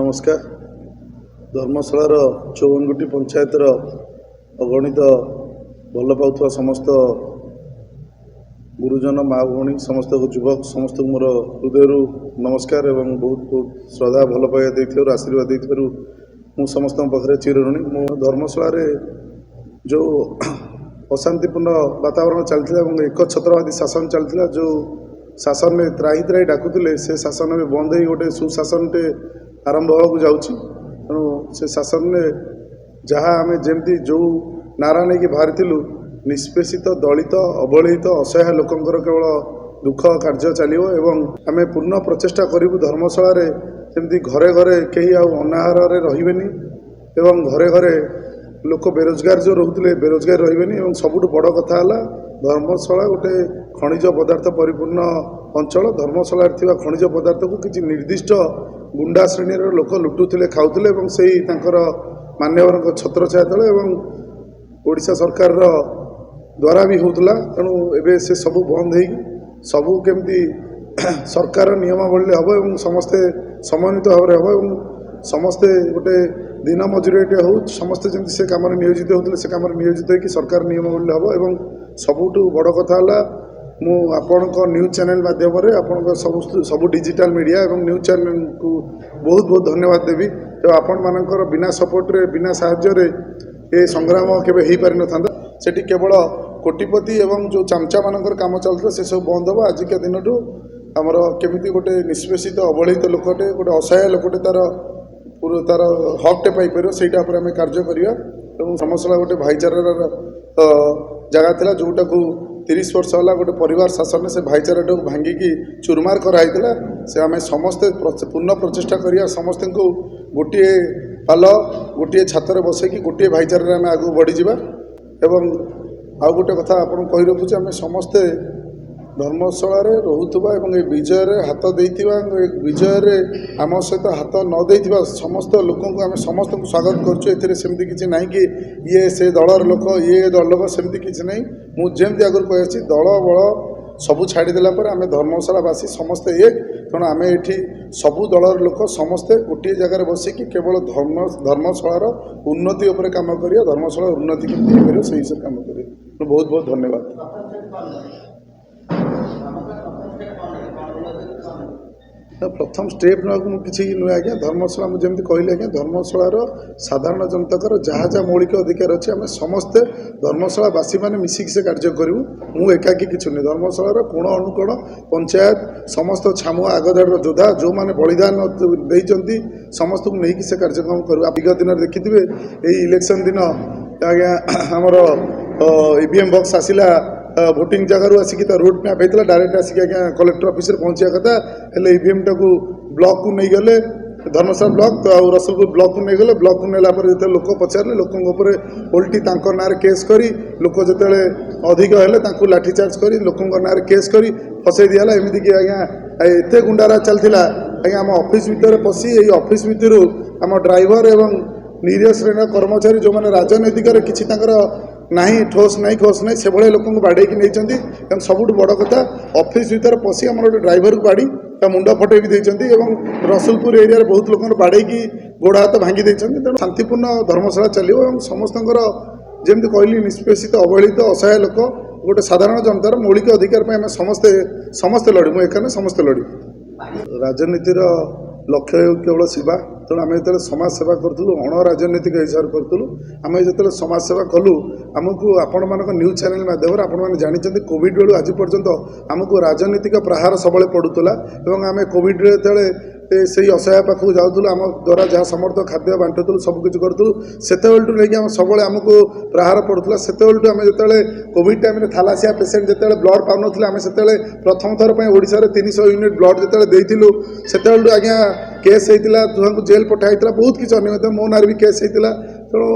नमस्कार। धर्मशालार 54 पंचायतर अगणित भल पाउथवा समस्त गुरुजन माँ भौणी समस्त युवक समस्त मोर हृदय नमस्कार एवं बहुत बहुत श्रद्धा भल पाइबा देथिबारु आशीर्वाद देथिबारु मु समस्त पाखे चिरऋणी। मो धर्मशाला जो अशांतिपूर्ण वातावरण चलता एक छत्रवादी शासन चलता जो शासन में त्राही त्राही डाकुले से शासन में बंद हो गोटे सुशासन टे आरंभ होगा जाऊँगी। तेणु से शासन में जहाँ आम जमी जो नारा नहीं कि बाहरी निष्पेषित दलित अवहेलित असहाय लोकंर केवल दुख कार्य चलो एवं आम पूर्ण प्रचेषा करूँ धर्मशाला जमी घरे घरे कहीं अनाहार रही एवं घरे घरे लोक बेरोजगार जो रोते बेरोजगार रही सबुठ बड़ कथा है धर्मशाला गोटे खनिज पदार्थ परिपूर्ण अंचल। धर्मशाला खनिज पदार्थ को किसी निर्दिष्ट गुंडा श्रेणी लोक लुटुले खाऊले से मान्यवर छत्रछाया तले ओडिशा सरकार द्वारा भी होता। तेणु एवं से सब बंद हो सबू केमती सरकार नियमावली हम और समस्ते समन्वित भाव हम समस्ते गोटे दिन मजुरी हो समस्ते जमी से कम नियोजित होते से कम नियोजित हो सरकार नियमावली हम और सबुठ बड़ कथा है मु आपण न्यूज चैनल माध्यम सब डिजिटल मीडिया और न्यूज चैनल को बहुत बहुत धन्यवाद देवी। तो आपण मानकर बिना सपोर्ट रे बिना साहाय्य ये संग्राम केवे हो पारि न था सेठी केवल कोटिपति एवं जो चामचा मानकर काम चलता से सब बंद हो। आजिका दिन आमर केमिति गोटे निष्पेषित अवहेलित लोकटे गोटे असहाय लोकटे तार हकटे पाइपर सेटा पर आम कार्य करिया। धर्मशाला गोटे भाईचारार जगह थिला जोटा को 30 वर्ष है गोटे परिवार शासन से भाईचारा भांगिकी चुरमार कराइला से आम समस्ते पूर्ण प्रचेषा करिया समस्त को गोटे पाल गोटे छातर बसैकी गोटे भाईचारा आम आगू बढ़ीजा। एवं आउ गोटे कथा आपन कही रखुचे आम समस्ते धर्मशाला रोहुथुबा एवं ए विजय हाथ देइथिबा विजय आम सहित हाथ न देइथिबा समस्त लोकों को आम समस्त को स्वागत करछु। एथिरे सेमति किछि नाही कि ये से दलर लोक ये दल लोक सेमति किछि नाही। मु जेमति आगुर कहि दल बल सबू छाड़देला आम धर्मशालावासी समस्ते एक। तेणु आम ये सबू दलर लोक समस्ते गोटे जगार बसिकी केवल धर्मशालार उन्नति उपर काम करिया धर्मशाला उन्नति केमति हो से हिसाब काम करिया। बहुत बहुत धन्यवाद। प्रथम स्टेप ना कि नुहे आज्ञा धर्मशाला मुझे कहली आज्ञा धर्मशालार साधारण जनताकर जहाँ जहाँ मौलिक अधिकार अच्छे आम समस्ते धर्मशालावासी मैंने मिसिक से कार्य करूँ। मु एकाकी किसी नुहे धर्मशालार कोण अनुकोण पंचायत समस्त छामुआ आगदार योद्धा जो मैंने बलिदान देती समस्त को लेकिन से कार्यक्रम करूँ। विगत दिन देखिथे यही इलेक्शन दिन आज्ञा आमर ईवीएम बक्स आसला भोटिंग जगार आसिक रोड मैप होता डायरेक्ट आसिक आज्ञा कलेक्टर ऑफिस पहुँचा कथा हेल्ले ईवीएम टाक ब्लॉक को नहीं गले धर्मशाला ब्लॉक तो रसलपुर ब्लॉक को नहीं गले ब्लॉक को नेला जो लोक पचारे लोकों उल्टी ना केस करी लोक जिते अधिक हेले लाठीचार्ज करी लोकों ना केस करी फसई दिला एमती कि आज्ञा एत गुंडारा चलता आज्ञा आम ऑफिस भितर पशि यही ऑफिस भितर आम ड्राइवर एवं निरीह श्रेणी कर्मचारी जो मैंने राजनैतिक किसी नहीं ठोस नहीं खोस नहीं से भाई लोक बाड़े नहीं सबुठ बड़ कथा ऑफिस भीतर पशि आम गोटे ड्राइवर को बाड़ी मुंड फटे भी देती रसुलपुर एरिया बहुत लोक बाड़े गोड़ हाथ भांगी देती। तेणु शांतिपूर्ण धर्मशाला चलो और समस्त जमी कहली निष्पेषित अवहेलित असहाय लोक गोटे साधारण जनतार मौलिक अधिकार पर आम समस्ते समस्ते लड़ी मु एका समस्ते लड़ी। राजनीतिर लक्ष्य केवल सेवा। तेणु आम जो समाज सेवा करूँ अण राजनैतिक हिसाब से करूँ आम जो समाज सेवा कलु आमको आपण मान न्यूज चैनल माध्यम आपण मैंने जानते कोविड बेलू आज पर्यंत आमको राजनीतिक प्रहार सब पड़ूला और आम कोविड से असहाय पाखक जाऊँ आम द्वारा जहाँ समर्थ खाद्य बांटुलु सबकि करूँ से लेकिन सब आमको प्रहार पड़ूला से आम जो कोविड टाइम थालासिया पेसेंट जो ब्लड पाऊन आम से प्रथम थर पर ओडिशा 300 यूनिट ब्लड जो देलु से आज्ञा केस होता तुहा को जेल पठाई बहुत किसी अन्य मो नार भी केस होता। तेणु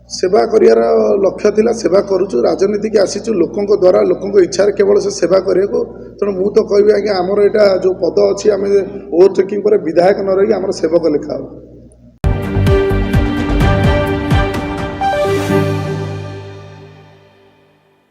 सेवा करियार लक्ष्य थिला सेवा करूचु राजनीति की आसीचु लोकों द्वारा लोकों इच्छा केवल से सेवा करिया को। तेणु मु तो कहबी आज्ञा आमर एटा जो पद अच्छी आम ओवरटेकिंग पर विधायक न रही आमर सेवक लिखा हो।